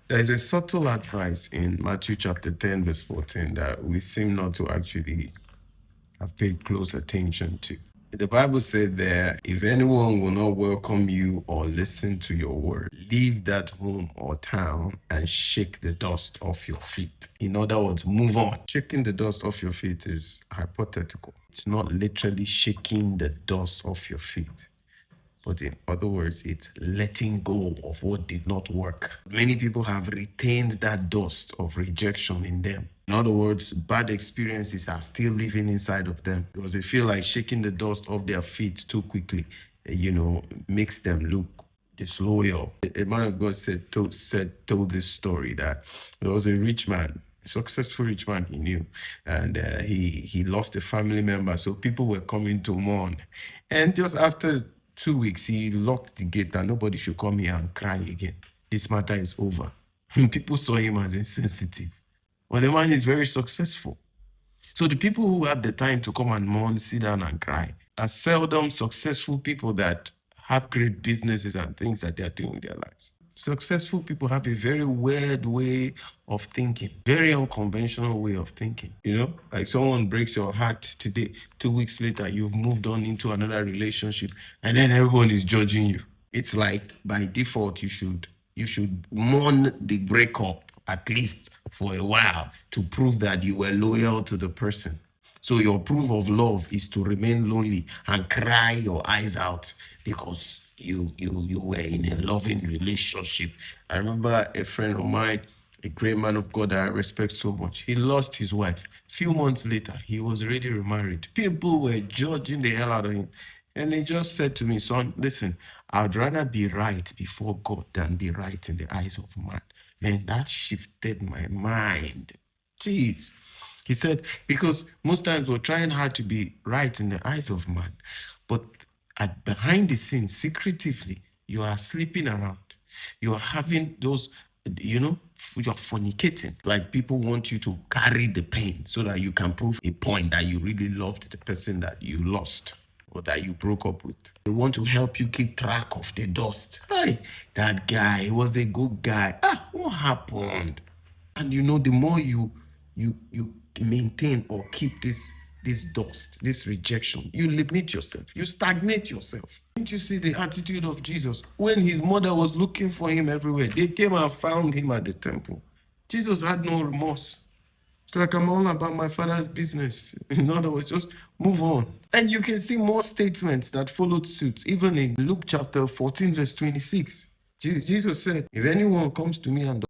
There is a subtle advice in Matthew chapter 10, verse 14 that we seem not to actually have paid close attention to. The Bible said there, if anyone will not welcome you or listen to your word, leave that home or town and shake the dust off your feet. In other words, move on. Shaking the dust off your feet is hypothetical. It's not literally shaking the dust off your feet. But in other words, it's letting go of what did not work. Many people have retained that dust of rejection in them. In other words, bad experiences are still living inside of them because they feel like shaking the dust off their feet too quickly, makes them look disloyal. A man of God told this story that there was a rich man, a successful rich man he knew, and he lost a family member. So people were coming to mourn. And just after 2 weeks, he locked the gate that nobody should come here and cry again. This matter is over. People saw him as insensitive. Well, the man is very successful. So the people who have the time to come and mourn, sit down and cry, are seldom successful people that have great businesses and things that they are doing in their lives. Successful people have a very weird way of thinking, very unconventional way of thinking. Like someone breaks your heart today, 2 weeks later, you've moved on into another relationship, and then everyone is judging you. It's like by default, you should mourn the breakup at least for a while to prove that you were loyal to the person. So your proof of love is to remain lonely and cry your eyes out because you were in a loving relationship. I remember a friend of mine, a great man of God that I respect so much. He lost his wife. A few months later, he was already remarried. People were judging the hell out of him. And he just said to me, son, listen, I'd rather be right before God than be right in the eyes of man. Man, that shifted my mind. Jeez. He said, because most times we're trying hard to be right in the eyes of man, but behind the scenes, secretively, you are sleeping around. You are having those, you're fornicating. Like people want you to carry the pain so that you can prove a point that you really loved the person that you lost or that you broke up with. They want to help you keep track of the dust. Hey, that guy, he was a good guy. What happened? And the more you maintain or keep this dust, this rejection, you limit yourself, you stagnate yourself. Didn't you see the attitude of Jesus? When his mother was looking for him everywhere, they came and found him at the temple. Jesus had no remorse. It's like, I'm all about my father's business. In other words, just move on. And you can see more statements that followed suit, even in Luke chapter 14, verse 26. Jesus said, if anyone comes to me and